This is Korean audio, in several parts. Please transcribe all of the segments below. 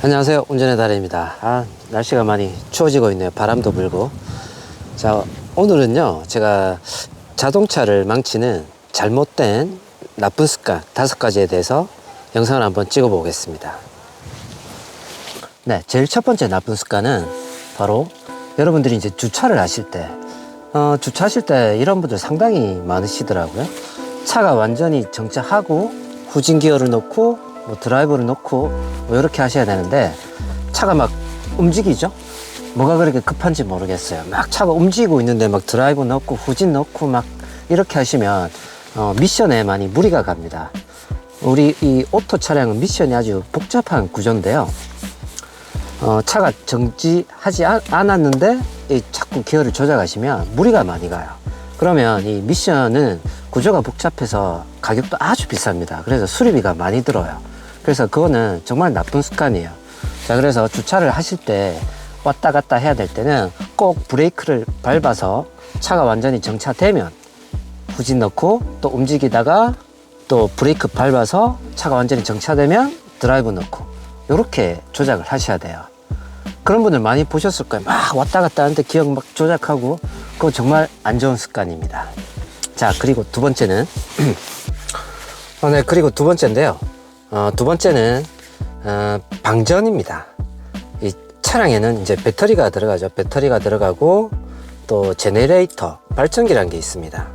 안녕하세요, 운전의 달인입니다. 날씨가 많이 추워지고 있네요. 바람도 불고. 자, 오늘은요 제가 자동차를 망치는 잘못된 나쁜 습관 5가지에 대해서 영상을 한번 찍어 보겠습니다. 네, 제일 첫 번째 나쁜 습관은 바로 여러분들이 이제 주차를 하실 때 주차하실 때 이런 분들 상당히 많으시더라고요. 차가 완전히 정차하고 후진 기어를 넣고 드라이브를 넣고 이렇게 하셔야 되는데 차가 막 움직이죠. 뭐가 그렇게 급한지 모르겠어요. 막 차가 움직이고 있는데 막 드라이브 넣고 후진 넣고 막 이렇게 하시면 미션에 많이 무리가 갑니다. 우리 이 오토 차량은 미션이 아주 복잡한 구조인데요. 차가 정지하지 않았는데 자꾸 기어를 조작하시면 무리가 많이 가요. 그러면 이 미션은 구조가 복잡해서 가격도 아주 비쌉니다. 그래서 수리비가 많이 들어요. 그래서 그거는 정말 나쁜 습관이에요. 자, 그래서 주차를 하실 때 왔다 갔다 해야 될 때는 꼭 브레이크를 밟아서 차가 완전히 정차되면 후진 넣고 또 움직이다가 또 브레이크 밟아서 차가 완전히 정차되면 드라이브 넣고 이렇게 조작을 하셔야 돼요. 그런 분들 많이 보셨을 거예요. 막 왔다 갔다 하는데 기어 막 조작하고 그거 정말 안 좋은 습관입니다. 자, 그리고 두 번째는 그리고 두 번째인데요. 두 번째는 방전입니다. 이 차량에는 이제 배터리가 들어가죠. 배터리가 들어가고 또 제네레이터, 발전기라는 게 있습니다.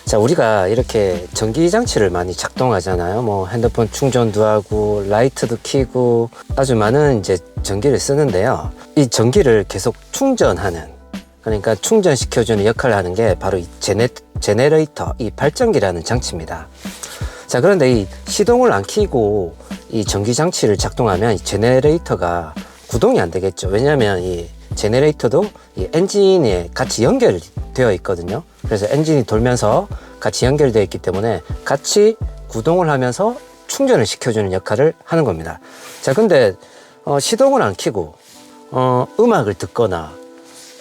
자, 우리가 이렇게 전기 장치를 많이 작동하잖아요. 뭐 핸드폰 충전도 하고 라이트도 켜고 아주 많은 이제 전기를 쓰는데요. 이 전기를 계속 충전하는, 그러니까 충전시켜주는 역할을 하는 게 바로 이 제네레이터, 이 발전기라는 장치입니다. 자, 그런데 이 시동을 안 켜고 이 전기 장치를 작동하면 이 제네레이터가 구동이 안 되겠죠. 왜냐하면 이 제네레이터도 이 엔진에 같이 연결되어 있거든요. 그래서 엔진이 돌면서 같이 연결되어 있기 때문에 같이 구동을 하면서 충전을 시켜주는 역할을 하는 겁니다. 자, 근데 시동을 안 켜고 음악을 듣거나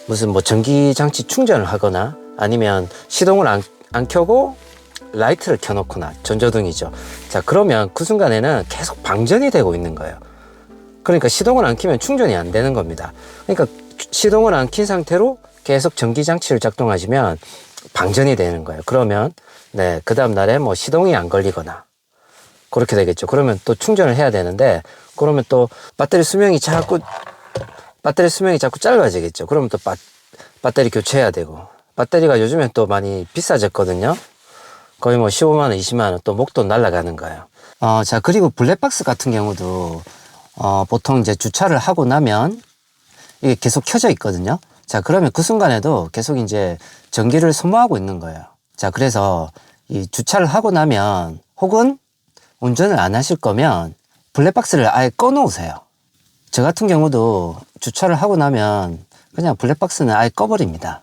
무슨 뭐 전기 장치 충전을 하거나 아니면 시동을 안 켜고 라이트를 켜놓거나 전조등이죠. 자, 그러면 그 순간에는 계속 방전이 되고 있는 거예요. 그러니까 시동을 안 켜면 충전이 안 되는 겁니다. 그러니까 시동을 안 킨 상태로 계속 전기장치를 작동하시면 방전이 되는 거예요. 그러면 그 다음 날에 뭐 시동이 안 걸리거나 그렇게 되겠죠. 그러면 또 충전을 해야 되는데 그러면 또 배터리 수명이 자꾸 짧아지겠죠. 그러면 또 배터리 교체해야 되고, 배터리가 요즘엔 또 많이 비싸졌거든요. 거의 뭐 15만원, 20만원 또 목돈 날아가는 거예요. 자, 그리고 블랙박스 같은 경우도 보통 이제 주차를 하고 나면 이게 계속 켜져 있거든요. 자, 그러면 그 순간에도 계속 이제 전기를 소모하고 있는 거예요. 자, 그래서 이 주차를 하고 나면 혹은 운전을 안 하실 거면 블랙박스를 아예 꺼 놓으세요. 저 같은 경우도 주차를 하고 나면 그냥 블랙박스는 아예 꺼버립니다.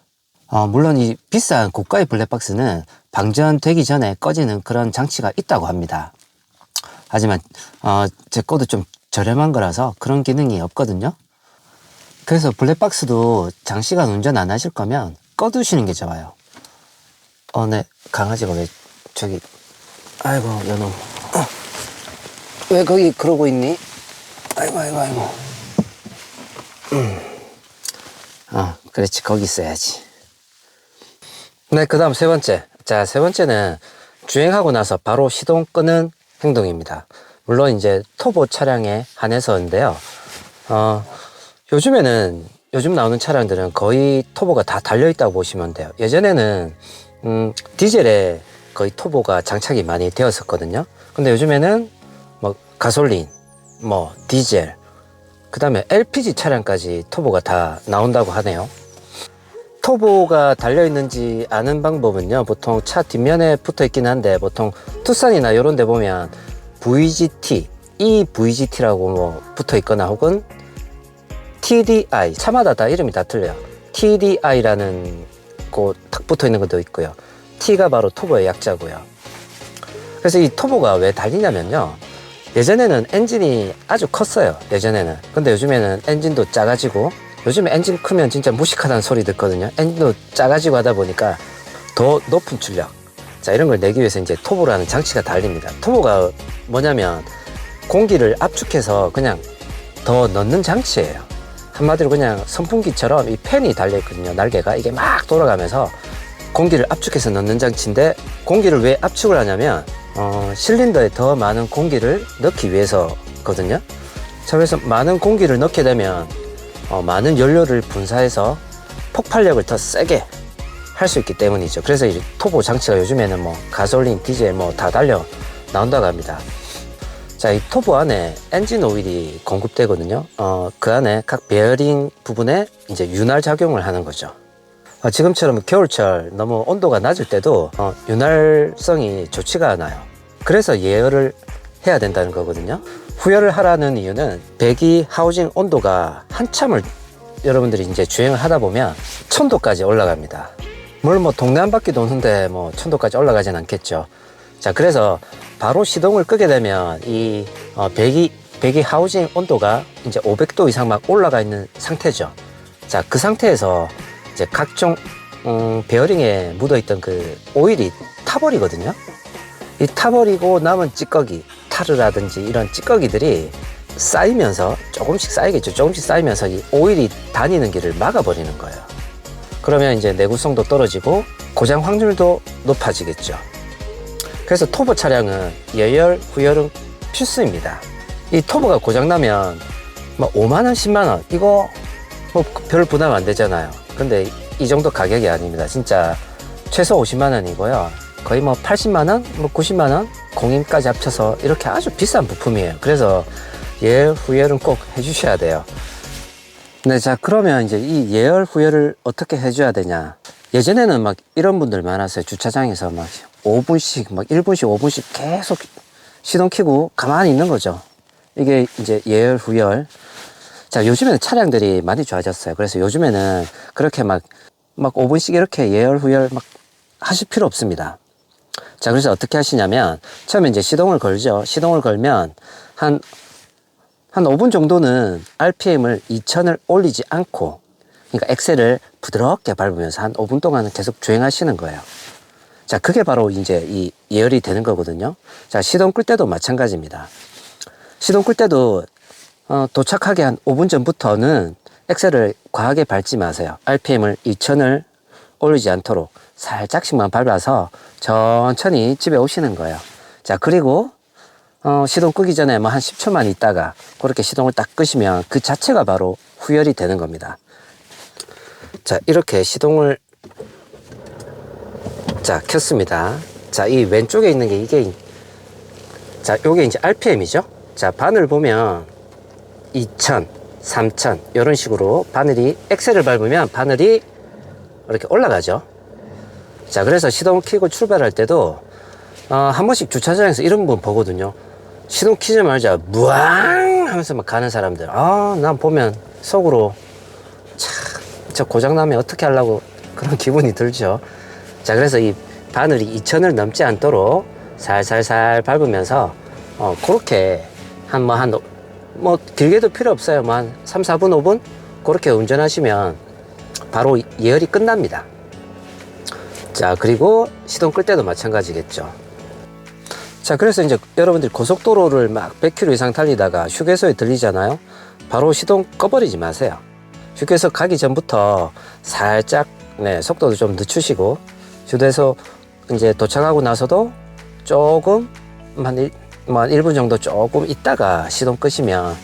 물론 이 비싼 고가의 블랙박스는 방전되기 전에 꺼지는 그런 장치가 있다고 합니다. 하지만 제 거도 좀 저렴한 거라서 그런 기능이 없거든요. 그래서 블랙박스도 장시간 운전 안 하실 거면 꺼두시는 게 좋아요. 네, 강아지가 왜 저기, 아이고 요놈, 왜 거기 그러고 있니? 아이고. 그렇지, 거기 있어야지. 네, 그 다음 세 번째. 자, 세 번째는 주행하고 나서 바로 시동 끄는 행동입니다. 물론 이제 터보 차량에 한해서인데요. 요즘 나오는 차량들은 거의 터보가 다 달려있다고 보시면 돼요. 예전에는 디젤에 거의 터보가 장착이 많이 되었었거든요. 근데 요즘에는 뭐 가솔린, 뭐 디젤, 그 다음에 LPG 차량까지 터보가 다 나온다고 하네요. 터보가 달려있는지 아는 방법은요, 보통 차 뒷면에 붙어 있긴 한데 보통 투싼이나 이런 데 보면 VGT, EVGT라고 뭐 붙어 있거나 혹은 TDI, 차마다 다 이름이 다 틀려요. TDI라는 거 탁 붙어 있는 것도 있고요. T가 바로 터보의 약자고요. 그래서 이 터보가 왜 달리냐면요, 예전에는 엔진이 아주 컸어요. 예전에는. 근데 요즘에는 엔진도 작아지고, 요즘에 엔진 크면 진짜 무식하다는 소리 듣거든요. 엔진도 작아지고 하다 보니까 더 높은 출력, 자, 이런 걸 내기 위해서 이제 터보라는 장치가 달립니다. 터보가 뭐냐면 공기를 압축해서 그냥 더 넣는 장치예요. 한마디로 그냥 선풍기처럼 이 팬이 달려있거든요. 날개가 이게 막 돌아가면서 공기를 압축해서 넣는 장치인데, 공기를 왜 압축을 하냐면 실린더에 더 많은 공기를 넣기 위해서거든요. 자, 그래서 많은 공기를 넣게 되면 많은 연료를 분사해서 폭발력을 더 세게 할 수 있기 때문이죠. 그래서 이 터보 장치가 요즘에는 뭐 가솔린, 디젤 뭐 다 달려 나온다고 합니다. 자, 이 터보 안에 엔진 오일이 공급되거든요. 그 안에 각 베어링 부분에 이제 윤활 작용을 하는 거죠. 지금처럼 겨울철 너무 온도가 낮을 때도 윤활성이 좋지가 않아요. 그래서 예열을 해야 된다는 거거든요. 후열을 하라는 이유는 배기 하우징 온도가 한참을 여러분들이 이제 주행을 하다 보면 1000도까지 올라갑니다. 물론 뭐 동네 한 바퀴 도는데 뭐 1000도까지 올라가진 않겠죠. 자, 그래서 바로 시동을 끄게 되면 이 배기 하우징 온도가 이제 500도 이상 막 올라가 있는 상태죠. 자, 그 상태에서 이제 각종 베어링에 묻어있던 그 오일이 타버리거든요. 이 타버리고 남은 찌꺼기, 타르라든지 이런 찌꺼기들이 쌓이면서 조금씩 쌓이겠죠. 조금씩 쌓이면서 이 오일이 다니는 길을 막아버리는 거예요. 그러면 이제 내구성도 떨어지고 고장 확률도 높아지겠죠. 그래서 터보 차량은 예열, 후열은 필수입니다. 이 터보가 고장나면 뭐 5만원, 10만원 이거 뭐 별 부담 안 되잖아요. 근데 이 정도 가격이 아닙니다. 진짜 최소 50만원이고요. 거의 뭐 80만원, 뭐 90만원 공임까지 합쳐서 이렇게 아주 비싼 부품이에요. 그래서 예열, 후열은 꼭 해주셔야 돼요. 네, 자, 그러면 이제 이 예열, 후열을 어떻게 해줘야 되냐. 예전에는 막 이런 분들 많았어요. 주차장에서 막 5분씩, 막 1분씩, 5분씩 계속 시동 켜고 가만히 있는 거죠. 이게 이제 예열, 후열. 자, 요즘에는 차량들이 많이 좋아졌어요. 그래서 요즘에는 그렇게 막 5분씩 이렇게 예열, 후열 막 하실 필요 없습니다. 자, 그래서 어떻게 하시냐면, 처음에 이제 시동을 걸죠. 시동을 걸면 한 5분 정도는 RPM을 2000을 올리지 않고, 그러니까 엑셀을 부드럽게 밟으면서 한 5분 동안은 계속 주행하시는 거예요. 자, 그게 바로 이제 이 예열이 되는 거거든요. 자, 시동 끌 때도 마찬가지입니다. 시동 끌 때도 도착하기 한 5분 전부터는 엑셀을 과하게 밟지 마세요. RPM을 2000을 올리지 않도록 살짝씩만 밟아서 천천히 집에 오시는 거예요. 자, 그리고 시동 끄기 전에 뭐 한 10초만 있다가 그렇게 시동을 딱 끄시면 그 자체가 바로 후열이 되는 겁니다. 자, 이렇게 시동을 자, 켰습니다. 자, 이 왼쪽에 있는 게 이게 자, 요게 이제 RPM이죠. 자, 바늘 보면 2000, 3000 이런 식으로 바늘이 엑셀을 밟으면 바늘이 이렇게 올라가죠. 자, 그래서 시동을 켜고 출발할 때도 한 번씩 주차장에서 이런 분 보거든요. 시동 켜자마자 무앙 하면서 막 가는 사람들. 난 보면 속으로 참, 저 고장나면 어떻게 하려고 그런 기분이 들죠. 자, 그래서 이 바늘이 2000을 넘지 않도록 살살살 밟으면서 그렇게 뭐 길게도 필요 없어요. 뭐 한 3, 4분, 5분 그렇게 운전하시면 바로 예열이 끝납니다. 자, 그리고 시동 끌 때도 마찬가지겠죠. 자, 그래서 이제 여러분들이 고속도로를 막 100km 이상 달리다가 휴게소에 들리잖아요. 바로 시동 꺼버리지 마세요. 휴게소 가기 전부터 살짝 속도도 좀 늦추시고, 휴게소 이제 도착하고 나서도 조금 한 1분 정도 조금 있다가 시동 끄시면,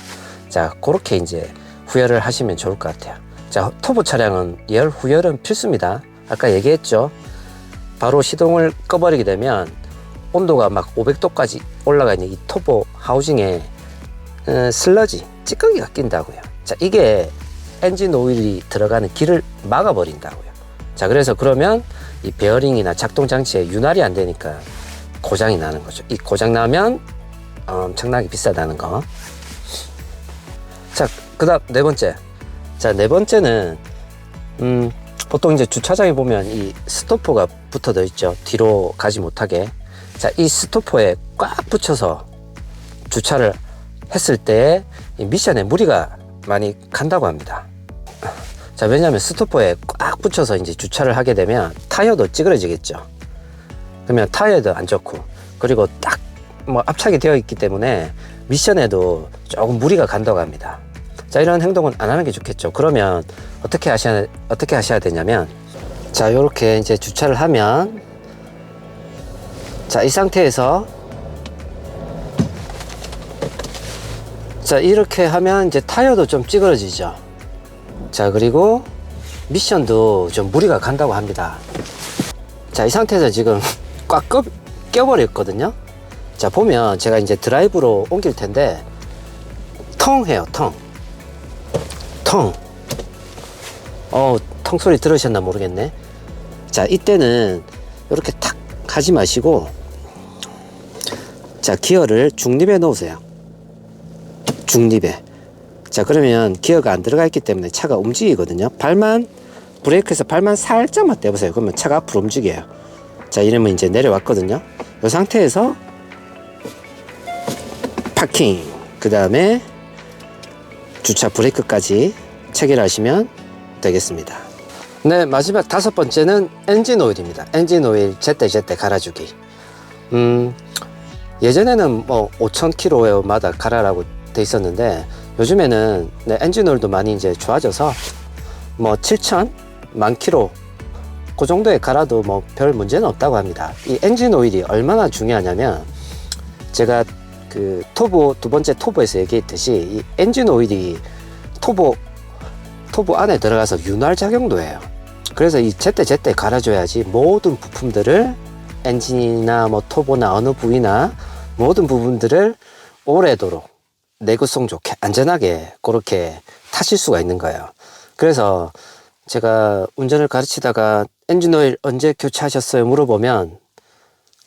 자, 그렇게 이제 후열을 하시면 좋을 것 같아요. 자, 터보 차량은 예열, 후열은 필수입니다. 아까 얘기했죠. 바로 시동을 꺼버리게 되면 온도가 막 500도까지 올라가 있는 이 터보 하우징에 슬러지, 찌꺼기가 낀다고요. 자, 이게 엔진 오일이 들어가는 길을 막아버린다고요. 자, 그래서 그러면 이 베어링이나 작동 장치에 윤활이 안 되니까 고장이 나는 거죠. 이 고장 나면 엄청나게 비싸다는 거. 자, 그 다음 네 번째. 자, 네 번째는 보통 이제 주차장에 보면 이 스토퍼가 붙어져 있죠. 뒤로 가지 못하게. 자, 이 스토퍼에 꽉 붙여서 주차를 했을 때 이 미션에 무리가 많이 간다고 합니다. 자, 왜냐하면 스토퍼에 꽉 붙여서 이제 주차를 하게 되면 타이어도 찌그러지겠죠. 그러면 타이어도 안 좋고, 그리고 딱 뭐 압착이 되어 있기 때문에 미션에도 조금 무리가 간다고 합니다. 자, 이런 행동은 안 하는 게 좋겠죠. 그러면 어떻게 하셔야 되냐면, 자, 요렇게 이제 주차를 하면, 자, 이 상태에서, 자, 이렇게 하면 이제 타이어도 좀 찌그러지죠. 자, 그리고 미션도 좀 무리가 간다고 합니다. 자, 이 상태에서 지금 꽉 껴버렸거든요. 자, 보면 제가 이제 드라이브로 옮길 텐데, 텅 해요, 텅. 텅. 텅 소리 들으셨나 모르겠네. 자, 이때는 이렇게 탁 하지 마시고, 자, 기어를 중립에 놓으세요. 중립에. 자, 그러면 기어가 안 들어가 있기 때문에 차가 움직이거든요. 브레이크에서 발만 살짝만 떼보세요. 그러면 차가 앞으로 움직여요. 자, 이러면 이제 내려왔거든요. 이 상태에서 파킹, 그 다음에 주차 브레이크까지 체결하시면 되겠습니다. 네, 마지막 5번째는 엔진 오일입니다. 엔진 오일 제때 갈아주기. 예전에는 뭐 5,000km마다 갈아라고 돼 있었는데, 요즘에는 네, 엔진 오일도 많이 이제 좋아져서 뭐 7,000, 10,000km 그 정도에 갈아도 뭐 별 문제는 없다고 합니다. 이 엔진 오일이 얼마나 중요하냐면, 제가 그 두 번째 토보에서 얘기했듯이 이 엔진 오일이 토보 안에 들어가서 윤활 작용도 해요. 그래서 이 제때 갈아줘야지 모든 부품들을, 엔진이나 뭐 토보나 어느 부위나 모든 부분들을 오래도록 내구성 좋게 안전하게 그렇게 타실 수가 있는 거예요. 그래서 제가 운전을 가르치다가 엔진 오일 언제 교체하셨어요? 물어보면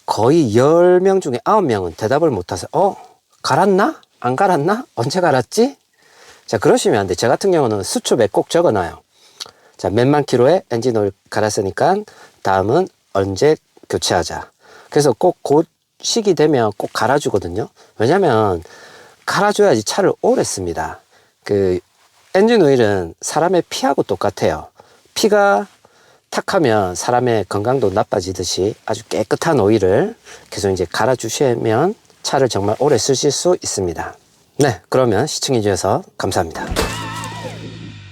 거의 10명 중에 9명은 대답을 못하세요. 갈았나? 안 갈았나? 언제 갈았지? 자, 그러시면 안 돼. 저 같은 경우는 수초에 꼭 적어놔요. 자, 몇만 킬로에 엔진 오일 갈았으니까 다음은 언제 교체하자. 그래서 꼭 그 시기 되면 꼭 갈아주거든요. 왜냐면 갈아줘야지 차를 오래 씁니다. 그 엔진 오일은 사람의 피하고 똑같아요. 피가 탁하면 사람의 건강도 나빠지듯이 아주 깨끗한 오일을 계속 이제 갈아주시면 차를 정말 오래 쓰실 수 있습니다. 네, 그러면 시청해 주셔서 감사합니다.